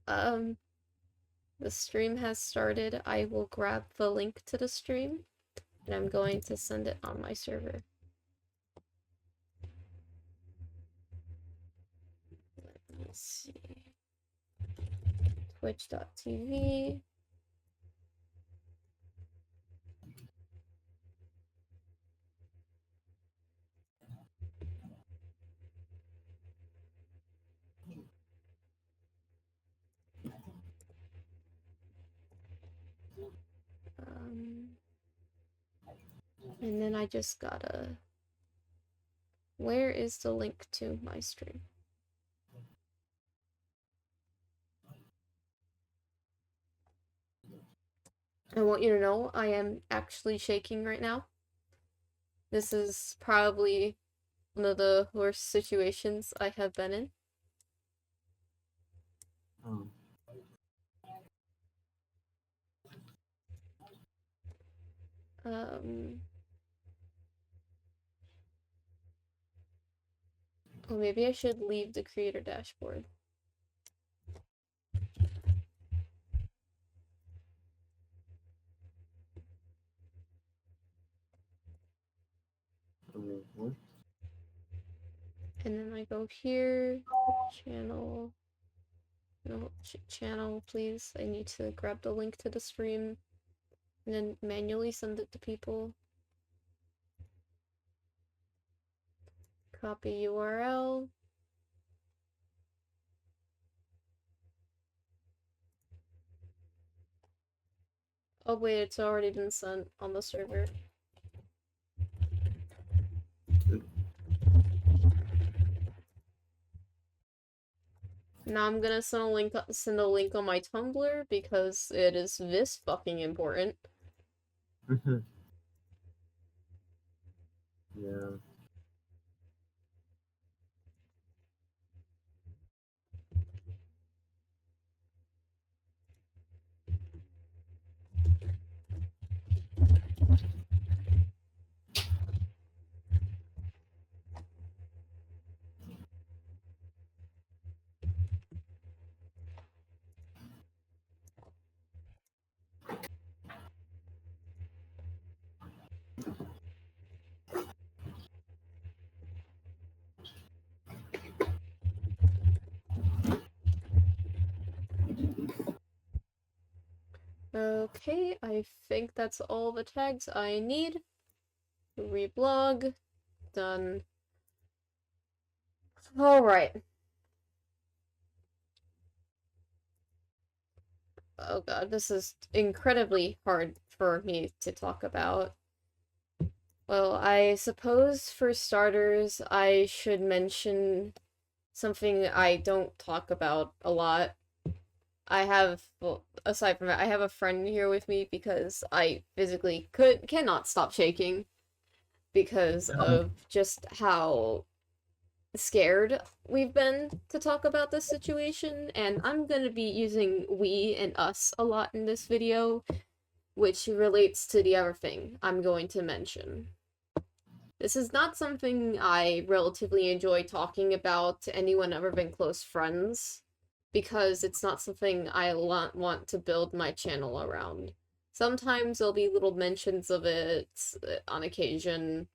Um, the stream has started. I will grab the link to the stream, and I'm going to send it on my server. Let me see. Twitch.tv. And then I just gotta... Where is the link to my stream? I want you to know I am actually shaking right now. This is probably one of the worst situations I have been in. Oh. Well, maybe I should leave the creator dashboard. What? And then I go here, channel. No, channel, please. I need to grab the link to the stream and then manually send it to people. Copy URL. Oh wait, it's already been sent on the server. Now I'm gonna send a link on my Tumblr because it is this fucking important. Yeah. Okay, I think that's all the tags I need. Reblog. Done. Alright. Oh god, this is incredibly hard for me to talk about. Well, I suppose for starters, I should mention something I don't talk about a lot. Well, aside from that, I have a friend here with me because I physically cannot stop shaking because of just how scared we've been to talk about this situation, and I'm gonna be using we and us a lot in this video, which relates to the other thing I'm going to mention. This is not something I relatively enjoy talking about to anyone other than close friends, because it's not something I want to build my channel around. Sometimes there'll be little mentions of it on occasion,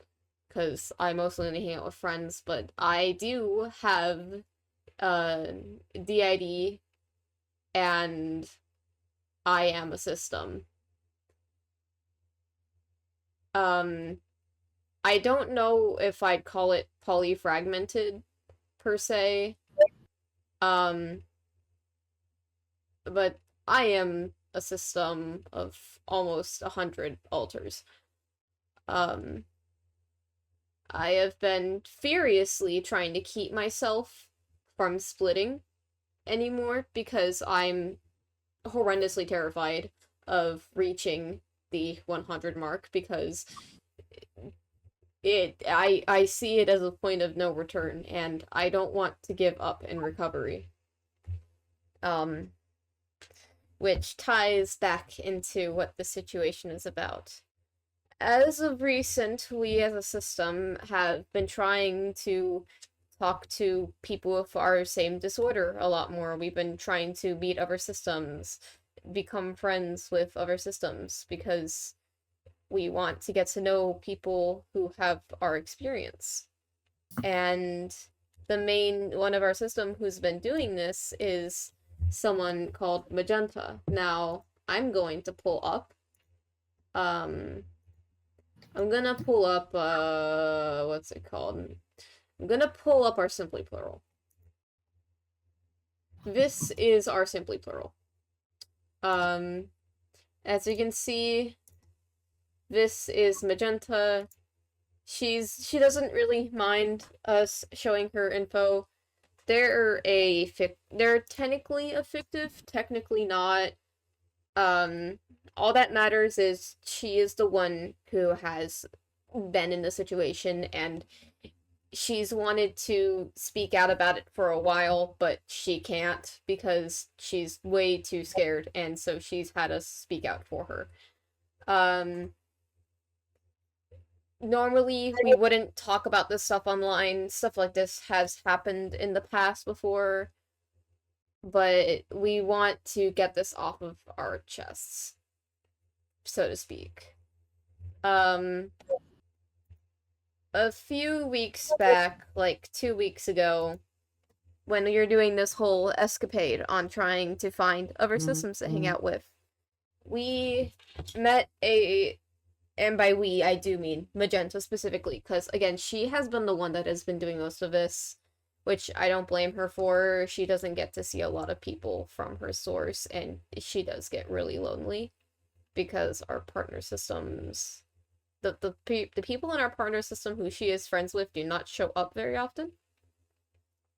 because I mostly only hang out with friends, but I do have DID, and I am a system. I don't know if I'd call it polyfragmented, per se. But I am a system of almost 100 alters. I have been furiously trying to keep myself from splitting anymore because I'm horrendously terrified of reaching the 100 mark because I see it as a point of no return and I don't want to give up in recovery. Which ties back into what the situation is about. As of recent, we as a system have been trying to talk to people with our same disorder a lot more. We've been trying to meet other systems, become friends with other systems, because we want to get to know people who have our experience. And the main one of our system who's been doing this is someone called Magenta. Now, I'm going to pull up. I'm gonna pull up, what's it called? I'm gonna pull up our Simply Plural. This is our Simply Plural. As you can see, this is Magenta. She doesn't really mind us showing her info. They're technically a fictive, technically not. All that matters is she is the one who has been in the situation, and she's wanted to speak out about it for a while, but she can't because she's way too scared, and so she's had us speak out for her. Normally, we wouldn't talk about this stuff online. Stuff like this has happened in the past before, but we want to get this off of our chests, so to speak. A few weeks back, like 2 weeks ago, when you're doing this whole escapade on trying to find other systems to hang out with, we met and by we, I do mean Magenta specifically, because, again, she has been the one that has been doing most of this, which I don't blame her for. She doesn't get to see a lot of people from her source, and she does get really lonely, because our partner systems, the people in our partner system who she is friends with do not show up very often,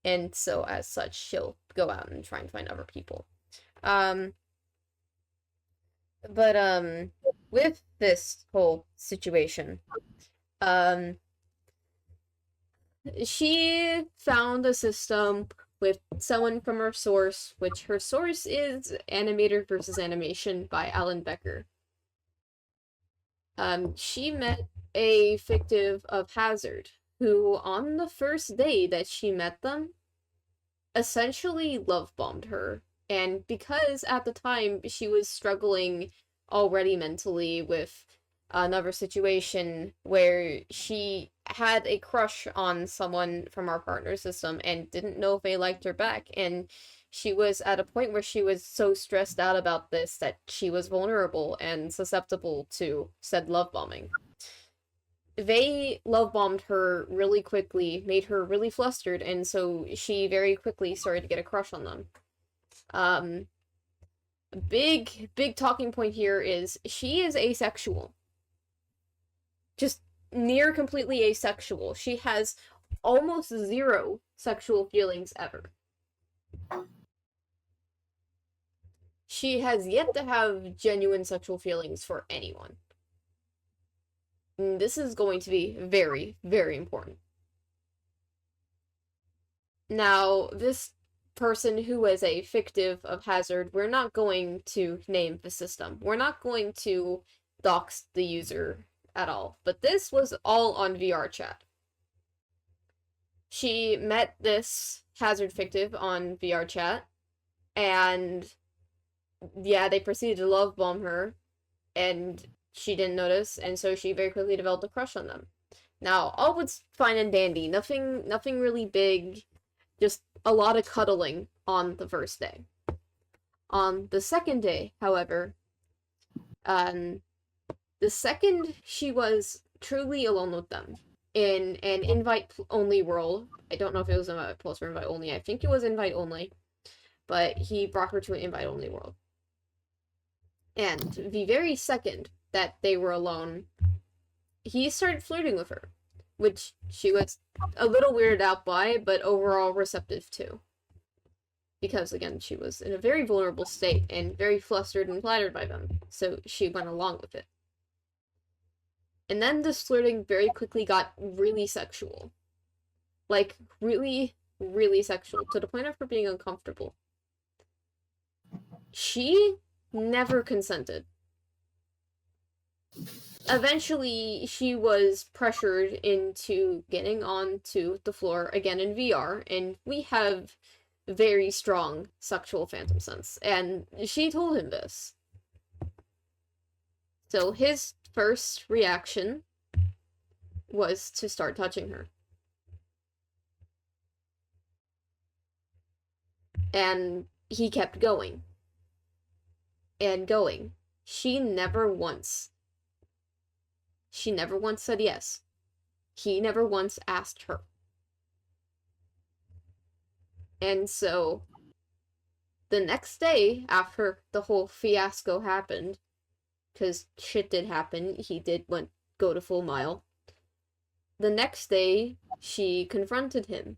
and so, as such, she'll go out and try and find other people. With this whole situation, she found a system with someone from her source, which her source is Animator versus Animation by Alan Becker. She met a fictive of Hazard, who, on the first day that she met them, essentially love-bombed her. And because at the time she was struggling already mentally with another situation where she had a crush on someone from our partner system and didn't know if they liked her back, and she was at a point where she was so stressed out about this that she was vulnerable and susceptible to said love bombing. They love bombed her really quickly, made her really flustered, and so she very quickly started to get a crush on them. Big talking point here is she is asexual. Just near completely asexual. She has almost zero sexual feelings ever. She has yet to have genuine sexual feelings for anyone. And this is going to be very, very important. Now, this person who is a fictive of Hazard, we're not going to name the system. We're not going to dox the user at all. But this was all on VR chat. She met this Hazard fictive on VR chat, and yeah, they proceeded to love bomb her, and she didn't notice, and so she very quickly developed a crush on them. Now, all was fine and dandy. Nothing really big. Just a lot of cuddling on the first day. On the second day, however, the second she was truly alone with them in an invite-only world. I don't know if it was invite plus or invite-only. I think it was invite-only. But he brought her to an invite-only world. And the very second that they were alone, he started flirting with her, which she was a little weirded out by, but overall receptive to. Because, again, she was in a very vulnerable state and very flustered and flattered by them, so she went along with it. And then this flirting very quickly got really sexual. Like, really, really sexual, to the point of her being uncomfortable. She never consented. Eventually, she was pressured into getting onto the floor again in VR, and we have very strong sexual phantom sense, and she told him this. So his first reaction was to start touching her. And he kept going. And going. She never once said yes. He never once asked her. And so, the next day, after the whole fiasco happened, because shit did happen, he did go to full mile. The next day, she confronted him.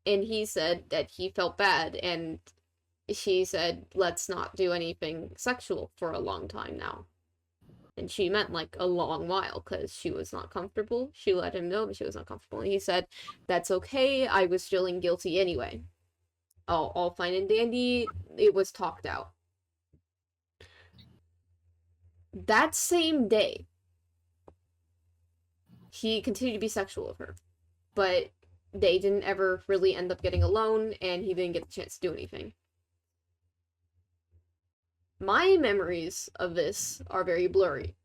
And he said that he felt bad, and she said, let's not do anything sexual for a long time now. And she meant like a long while, because she was not comfortable. She let him know that she was not comfortable. And he said, that's okay, I was feeling guilty anyway. All fine and dandy, it was talked out. That same day, he continued to be sexual with her. But they didn't ever really end up getting alone, and he didn't get the chance to do anything. My memories of this are very blurry.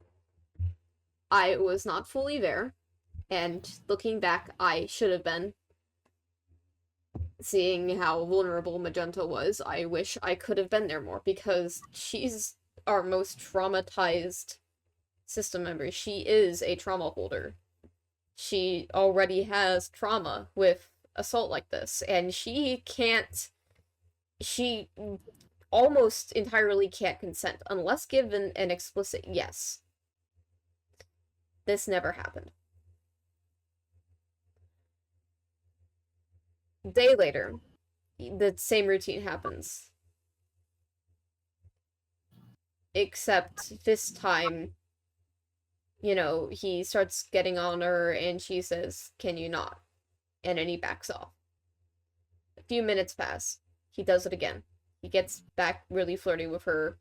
I was not fully there, and looking back, I should have been. Seeing how vulnerable Magenta was, I wish I could have been there more, because she's our most traumatized system member. She is a trauma holder. She already has trauma with assault like this, and she almost entirely can't consent unless given an explicit yes. This never happened. A day later, the same routine happens. Except this time, he starts getting on her and she says, can you not? And then he backs off. A few minutes pass. He does it again. He gets back really flirty with her,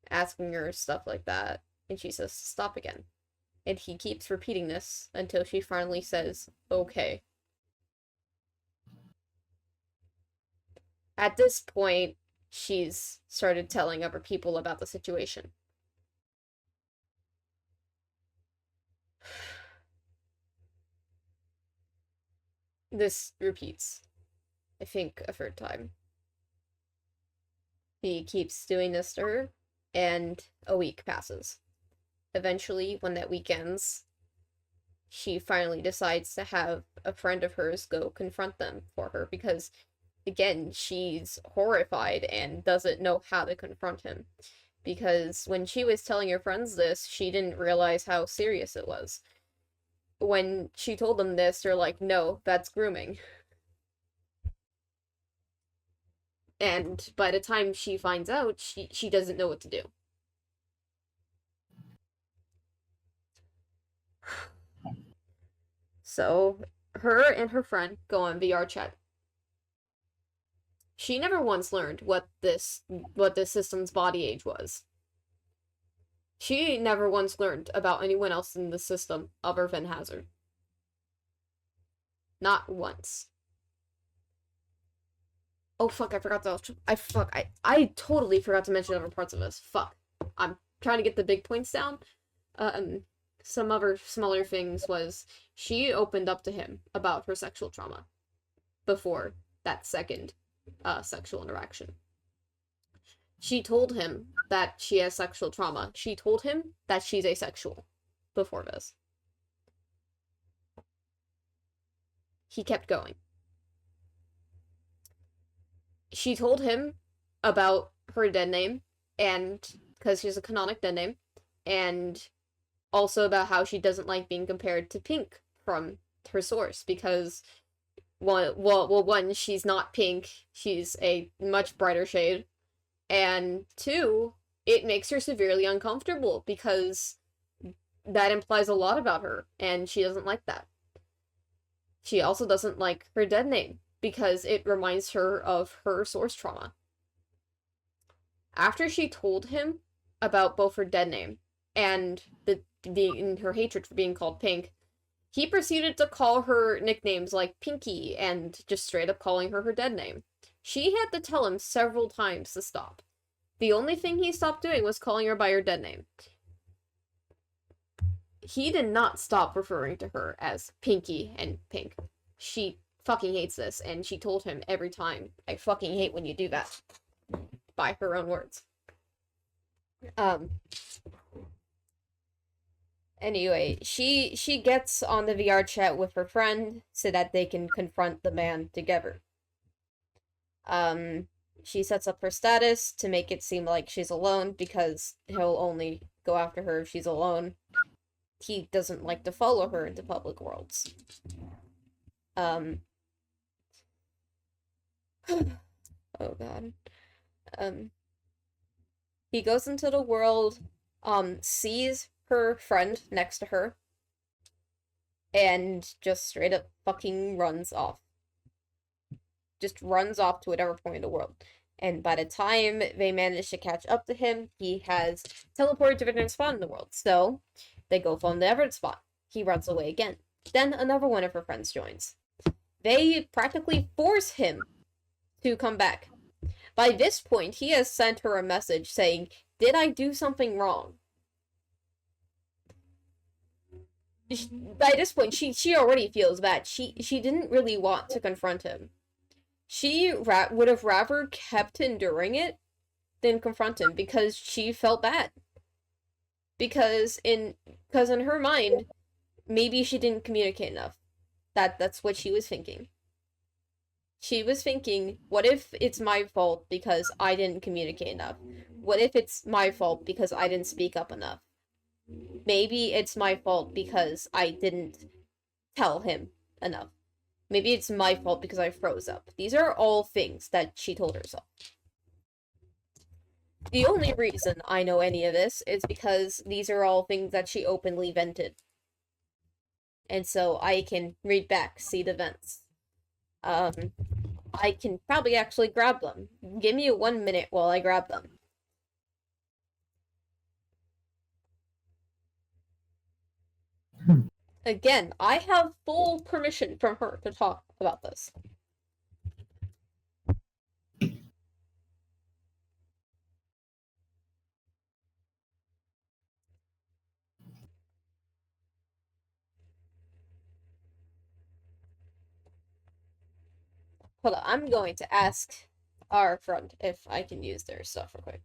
asking her stuff like that, and she says, stop again. And he keeps repeating this until she finally says, okay. At this point, she's started telling other people about the situation. This repeats, I think, a third time. He keeps doing this to her, and a week passes. Eventually, when that week ends, she finally decides to have a friend of hers go confront them for her, because, again, she's horrified and doesn't know how to confront him. Because when she was telling her friends this, she didn't realize how serious it was. When she told them this, they're like, no, that's grooming. And by the time she finds out, she doesn't know what to do. So, her and her friend go on VR chat. She never once learned what this system's body age was. She never once learned about anyone else in the system other than Hazard. Not once. Oh fuck, I forgot to I totally forgot to mention other parts of this. Fuck. I'm trying to get the big points down. Some other smaller things was she opened up to him about her sexual trauma before that second sexual interaction. She told him that she has sexual trauma. She told him that she's asexual before this. He kept going. She told him about her dead name, and because she's a canonic dead name, and also about how she doesn't like being compared to Pink from her source, because one, she's not Pink, she's a much brighter shade, and two, it makes her severely uncomfortable, because that implies a lot about her, and she doesn't like that. She also doesn't like her dead name, because it reminds her of her source trauma. After she told him about both her dead name and the in her hatred for being called Pink, he proceeded to call her nicknames like Pinky and just straight up calling her dead name. She had to tell him several times to stop. The only thing he stopped doing was calling her by her dead name. He did not stop referring to her as Pinky and Pink. She fucking hates this, and she told him every time, I fucking hate when you do that. By her own words. Anyway, she gets on the VR chat with her friend so that they can confront the man together. She sets up her status to make it seem like she's alone because he'll only go after her if she's alone. He doesn't like to follow her into public worlds. Oh god. He goes into the world, sees her friend next to her, and just straight up fucking runs off. Just runs off to whatever point in the world. And by the time they manage to catch up to him, he has teleported to a different spot in the world. So, they go from the different spot. He runs away again. Then another one of her friends joins. They practically force him to come back. By this point, he has sent her a message saying, "Did I do something wrong?" By this point, she already feels bad. She didn't really want to confront him. She would have rather kept enduring it than confront him because she felt bad. Because in her mind, maybe she didn't communicate enough. That's what she was thinking. She was thinking, what if it's my fault because I didn't communicate enough? What if it's my fault because I didn't speak up enough? Maybe it's my fault because I didn't tell him enough. Maybe it's my fault because I froze up. These are all things that she told herself. The only reason I know any of this is because these are all things that she openly vented. And so I can read back, see the vents. I can probably actually grab them. Give me 1 minute while I grab them. Again, I have full permission from her to talk about this. Hold on, I'm going to ask our friend if I can use their stuff real quick.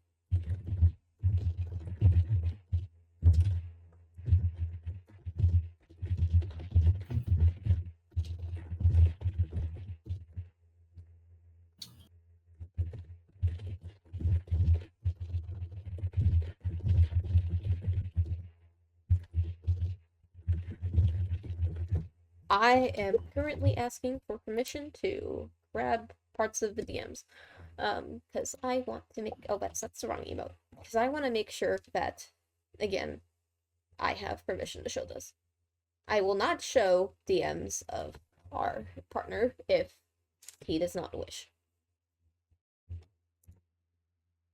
I am currently asking for permission to grab parts of the DMs. Because I want to make... Oh, that's the wrong emote. Because I want to make sure that, again, I have permission to show this. I will not show DMs of our partner if he does not wish.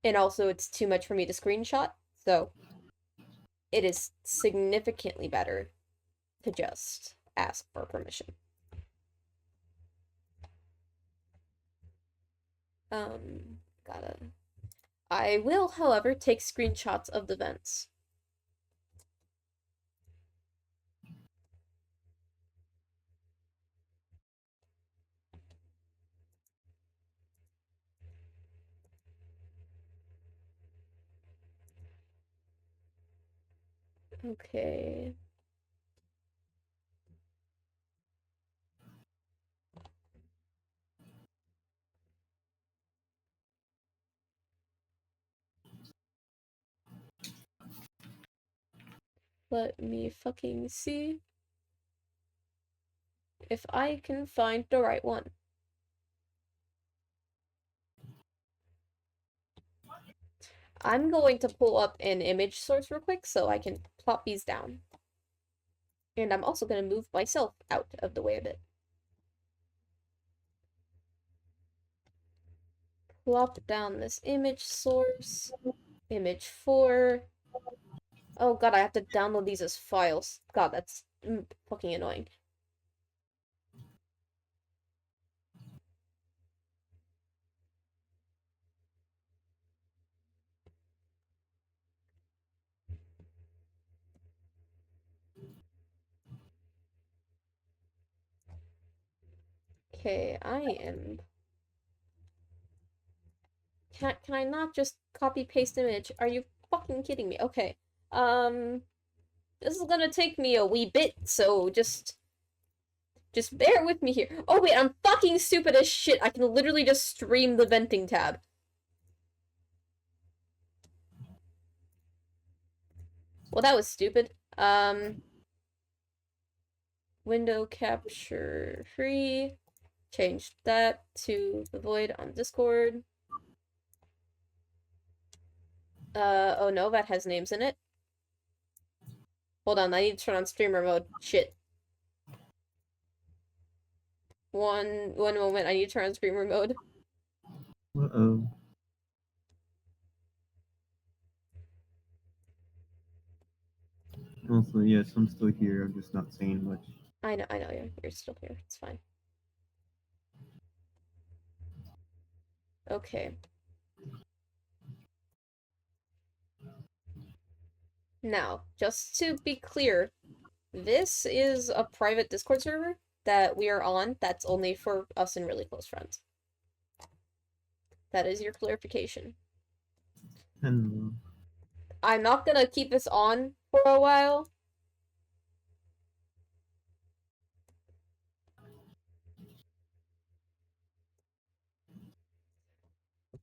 And also, it's too much for me to screenshot, so it is significantly better to just ask for permission. I will, however, take screenshots of the vents. Okay. Let me fucking see if I can find the right one. I'm going to pull up an image source real quick so I can plop these down. And I'm also going to move myself out of the way a bit. Plop down this image source. Image 4. Oh god, I have to download these as files. God, that's fucking annoying. Okay, I am... Can I not just copy paste image? Are you fucking kidding me? Okay. This is gonna take me a wee bit, so just bear with me here. Oh wait, I'm fucking stupid as shit. I can literally just stream the venting tab. Well, that was stupid. Window capture free. Change that to the void on Discord. Oh no, that has names in it. Hold on, I need to turn on streamer mode. Shit. One moment, I need to turn on streamer mode. Uh-oh. Also, yes, I'm still here. I'm just not saying much. I know, you're still here. It's fine. Okay. Now, just to be clear, this is a private Discord server that we are on that's only for us and really close friends. That is your clarification. Hello. I'm not gonna keep this on for a while.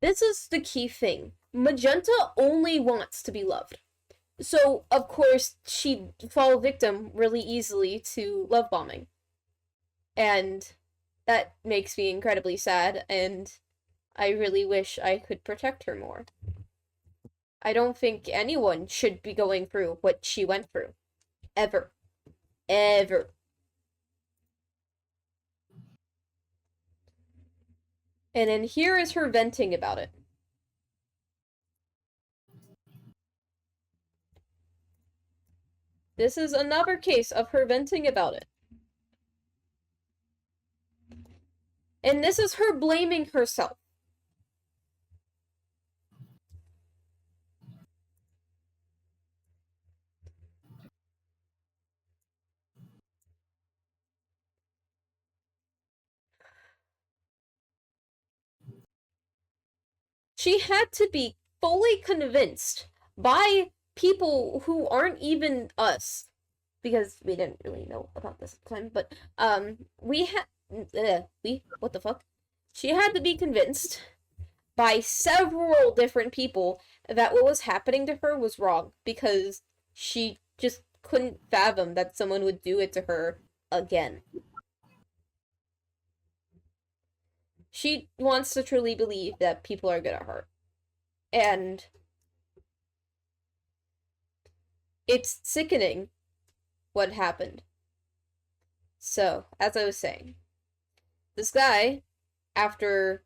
This is the key thing. Magenta only wants to be loved. So, of course, she'd fall victim really easily to love bombing. And that makes me incredibly sad, and I really wish I could protect her more. I don't think anyone should be going through what she went through. Ever. Ever. And then here is her venting about it. This is another case of her venting about it. And this is her blaming herself. She had to be fully convinced by people who aren't even us, because we didn't really know about this at the time, but what the fuck? She had to be convinced by several different people that what was happening to her was wrong, because she just couldn't fathom that someone would do it to her again. She wants to truly believe that people are good at heart. And it's sickening what happened. So, as I was saying, this guy, after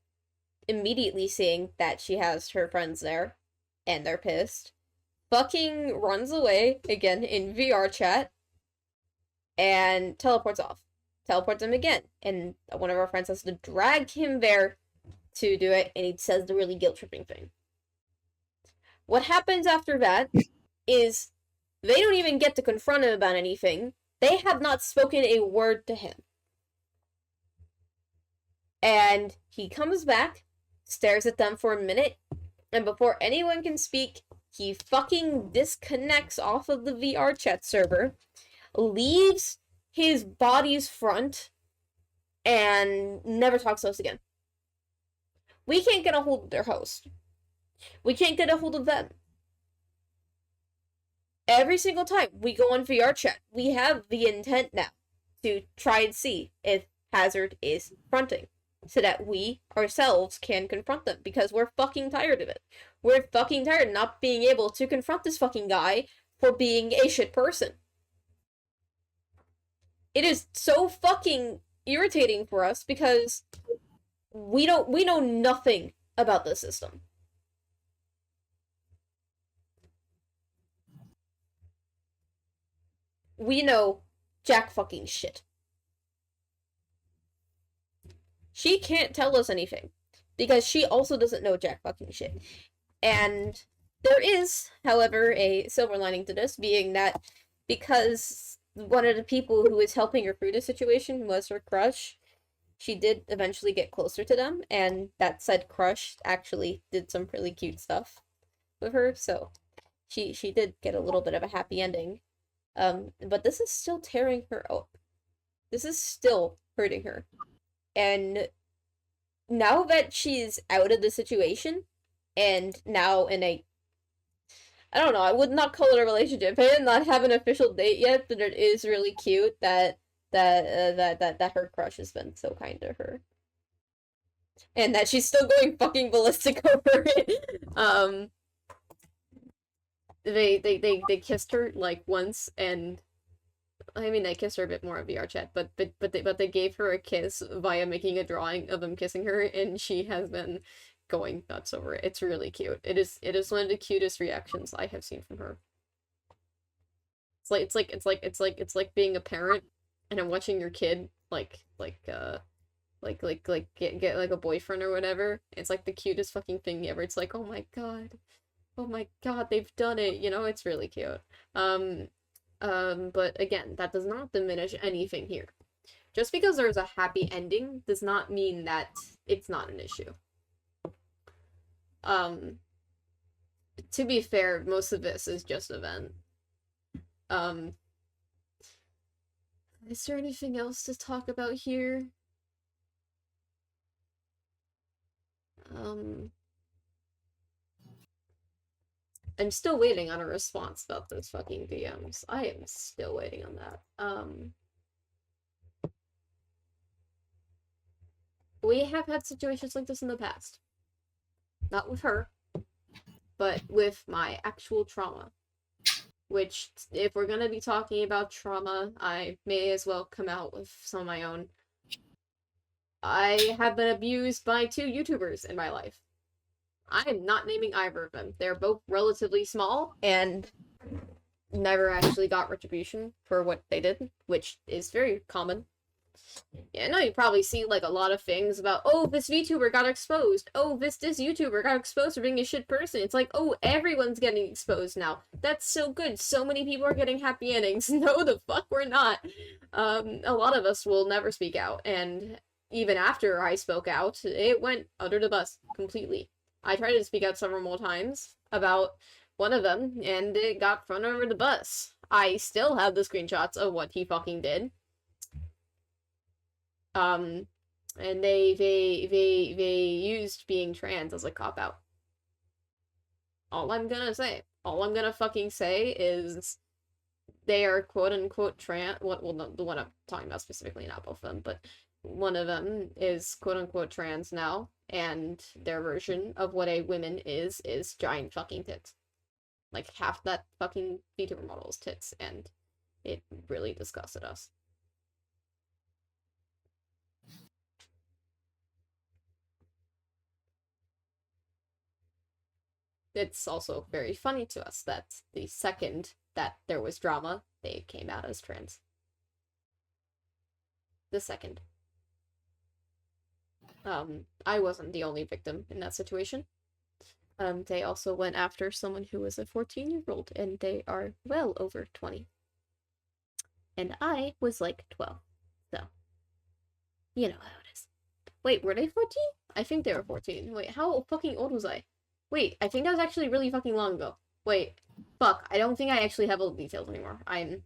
immediately seeing that she has her friends there, and they're pissed, fucking runs away, again, in VR chat, and teleports off. Teleports him again, and one of our friends has to drag him there to do it, and he says the really guilt-tripping thing. What happens after that is they don't even get to confront him about anything. They have not spoken a word to him. And he comes back, stares at them for a minute, and before anyone can speak, he fucking disconnects off of the VR chat server, leaves his body's front, and never talks to us again. We can't get a hold of their host. We can't get a hold of them. Every single time we go on VR chat, we have the intent now to try and see if Hazard is fronting, so that we ourselves can confront them, because we're fucking tired of it. We're fucking tired of not being able to confront this fucking guy for being a shit person. It is so fucking irritating for us because we know nothing about the system. we know jack fucking shit. She can't tell us anything, because she also doesn't know jack fucking shit. And there is, however, a silver lining to this, being that because one of the people who was helping her through the situation was her crush, she did eventually get closer to them, and that said crush actually did some really cute stuff with her, so she did get a little bit of a happy ending. But this is still tearing her up. This is still hurting her. And now that she's out of the situation, and now in a, I don't know, I would not call it a relationship. I did not have an official date yet, but it is really cute that her crush has been so kind to her. And that she's still going fucking ballistic over it. They kissed her like once, and I mean, they kissed her a bit more in VR chat, but they gave her a kiss via making a drawing of them kissing her, and she has been going nuts over it. It's really cute. It is one of the cutest reactions I have seen from her. It's like being a parent and I'm watching your kid get like a boyfriend or whatever. It's like the cutest fucking thing ever. It's like, oh my god, they've done it. You know, it's really cute. But again, that does not diminish anything here. Just because there's a happy ending does not mean that it's not an issue. To be fair, most of this is just event. Is there anything else to talk about here? I'm still waiting on a response about those fucking DMs. I am still waiting on that. We have had situations like this in the past. Not with her, but with my actual trauma. Which, if we're gonna be talking about trauma, I may as well come out with some of my own. I have been abused by 2 YouTubers in my life. I am not naming either of them. They're both relatively small and never actually got retribution for what they did, which is very common. Yeah, I know you probably see like a lot of things about, oh, this VTuber got exposed. Oh, this YouTuber got exposed for being a shit person. It's like, oh, everyone's getting exposed now. That's so good. So many people are getting happy endings. No, the fuck we're not. A lot of us will never speak out, and even after I spoke out, it went under the bus completely. I tried to speak out several more times about one of them, and it got thrown over the bus. I still have the screenshots of what he fucking did. And they used being trans as a cop-out. All I'm gonna say. All I'm gonna fucking say is they are quote-unquote trans. Well, no, the one I'm talking about specifically, not both of them, but one of them is quote-unquote trans now, and their version of what a woman is giant fucking tits. Like, half that fucking VTuber model's tits, and it really disgusted us. It's also very funny to us that the second that there was drama, they came out as trans. The second. I wasn't the only victim in that situation. They also went after someone who was a 14-year-old, and they are well over 20. And I was like 12. So, you know how it is. Wait, were they 14? I think they were 14. Wait, how fucking old was I? Wait, I think that was actually really fucking long ago. Wait, fuck, I don't think I actually have all the details anymore. I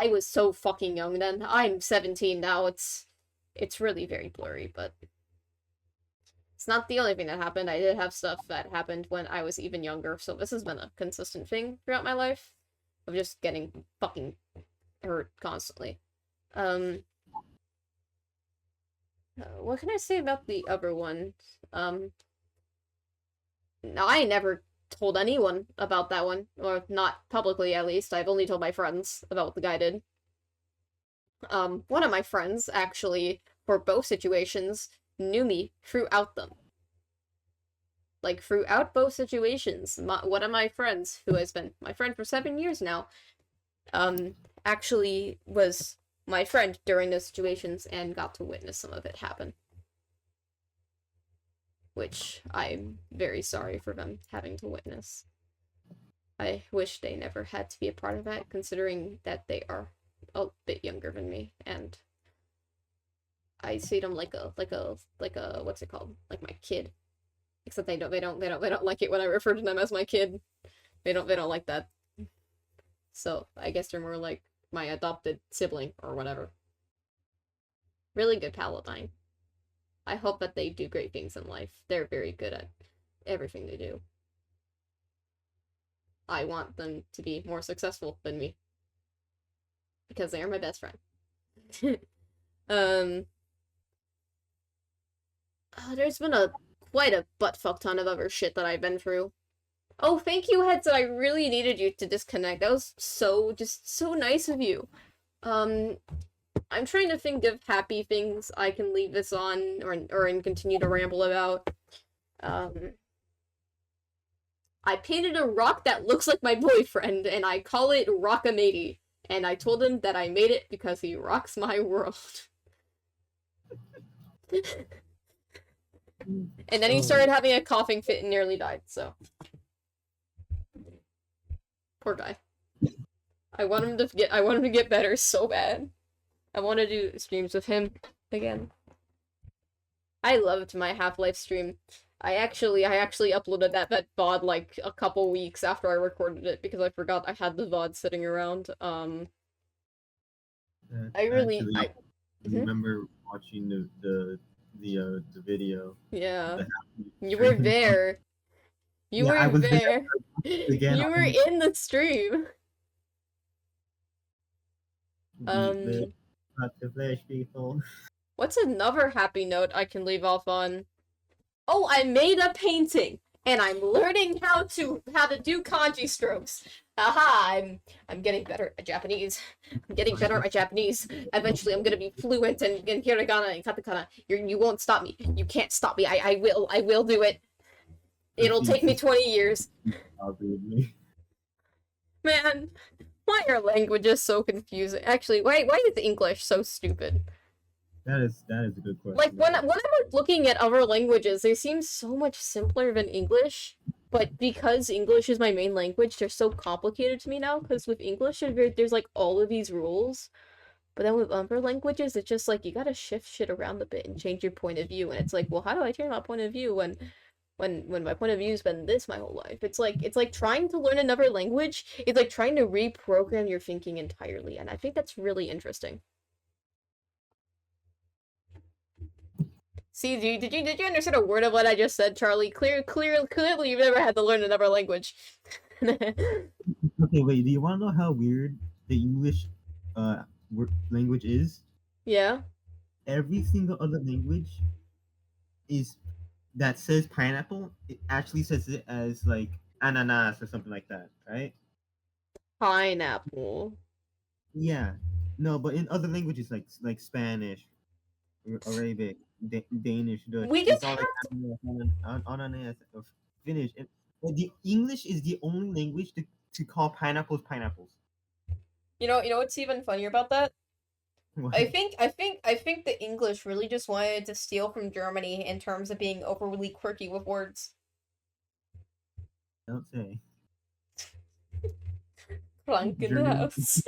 was so fucking young then. I'm 17 now. It's really very blurry, but it's not the only thing that happened. I did have stuff that happened when I was even younger, so this has been a consistent thing throughout my life of just getting fucking hurt constantly. What can I say about the other one? I never told anyone about that one, or not publicly at least. I've only told my friends about what the guy did. One of my friends, actually, for both situations, knew me throughout them. Like, throughout both situations, one of my friends, who has been my friend for 7 years now, actually was my friend during those situations and got to witness some of it happen. Which I'm very sorry for them having to witness. I wish they never had to be a part of that, considering that they are a bit younger than me, and I see them like a what's it called? Like my kid. Except they don't like it when I refer to them as my kid. They don't like that. So I guess they're more like my adopted sibling or whatever. Really good paladin. I hope that they do great things in life. They're very good at everything they do. I want them to be more successful than me. Because they are my best friend. There's been quite a buttfuck ton of other shit that I've been through. Oh, thank you, Headset. I really needed you to disconnect. That was just so nice of you. I'm trying to think of happy things I can leave this on and continue to ramble about. I painted a rock that looks like my boyfriend, and I call it Rockamady. And I told him that I made it because he rocks my world. And then he started having a coughing fit and nearly died, so. Poor guy. I want him to get better so bad. I want to do streams with him again. I loved my Half-Life stream. I actually uploaded that VOD like a couple weeks after I recorded it because I forgot I had the VOD sitting around. I remember watching the video. Yeah. You were there. You were there. Again, you were in the stream. Not the flesh people. What's another happy note I can leave off on? Oh, I made a painting, and I'm learning how to do kanji strokes. Aha! I'm getting better at Japanese. I'm getting better at Japanese. Eventually, I'm gonna be fluent in hiragana and katakana. You won't stop me. You can't stop me. I will do it. It'll take me 20 years. Man, why are languages so confusing? Actually, why is English so stupid? That is a good question. Like, when I'm looking at other languages, they seem so much simpler than English, but because English is my main language, they're so complicated to me now, because with English, there's, like, all of these rules, but then with other languages, it's just, like, you gotta shift shit around a bit and change your point of view, and it's like, well, how do I change my point of view when my point of view's been this my whole life? It's like trying to learn another language, it's like trying to reprogram your thinking entirely, and I think that's really interesting. See, did you understand a word of what I just said, Charlie? Clearly, you've never had to learn another language. Okay, wait. Do you want to know how weird the English language is? Yeah. Every single other language that says pineapple, it actually says it as like ananas or something like that, right? Pineapple. Yeah. No, but in other languages like Spanish, Arabic, Danish, Dutch. We just have ananas or Finnish. The English is the only language to call pineapples pineapples. You know what's even funnier about that? What? I think the English really just wanted to steal from Germany in terms of being overly quirky with words. Don't say. Krankenhaus.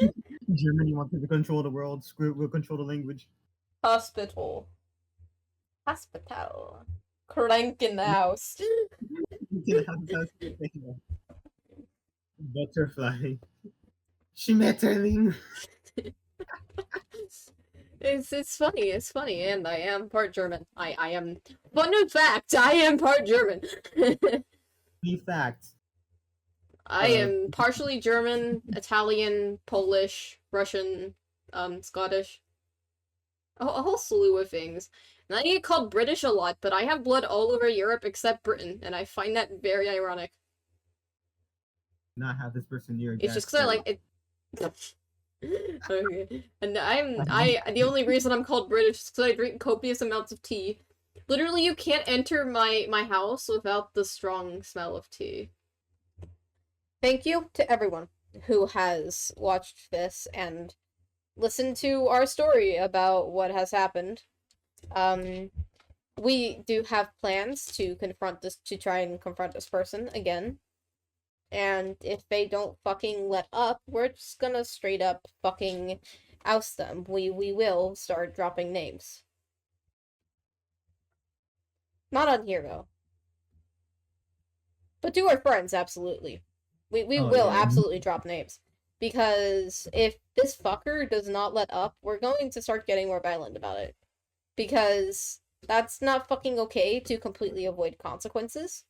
Germany wanted to control the world. Screw it, we'll control the language. Hospital. Krankenhaus. Butterfly. Schmetterling. It's funny, and I am part German. I am. Fun fact, I am part German. Fact. I am partially German, Italian, Polish, Russian, Scottish. A whole slew of things. And I get called British a lot, but I have blood all over Europe except Britain, and I find that very ironic. Not have this person near. It's just because I like it. Okay. And the only reason I'm called British is because I drink copious amounts of tea. Literally, you can't enter my house without the strong smell of tea. Thank you to everyone who has watched this and listened to our story about what has happened. We do have plans to try and confront this person again. And if they don't fucking let up, we're just gonna straight up fucking oust them. We will start dropping names. Not on here though. But to our friends, absolutely. We Oh, will yeah. absolutely drop names. Because if this fucker does not let up, we're going to start getting more violent about it. Because that's not fucking okay to completely avoid consequences.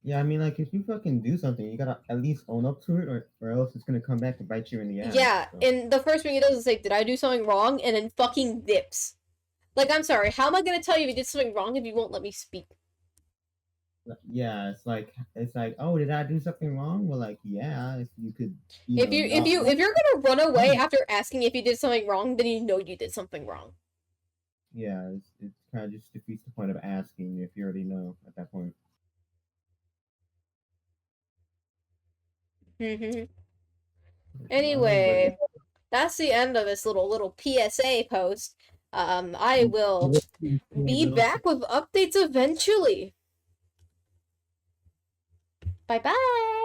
Yeah, I mean, like, if you fucking do something, you gotta at least own up to it, or else it's gonna come back and bite you in the ass. Yeah, So. and the first thing he does is say, "Did I do something wrong?" and then fucking dips. Like, I'm sorry, how am I gonna tell you if you did something wrong if you won't let me speak? Yeah, it's like, oh, did I do something wrong? Well, like, yeah, if you could, If you're gonna run away after asking if you did something wrong, then you know you did something wrong. Yeah, it's kind of just defeats the point of asking if you already know at that point. Anyway, that's the end of this little PSA post. I will be back with updates eventually. Bye bye.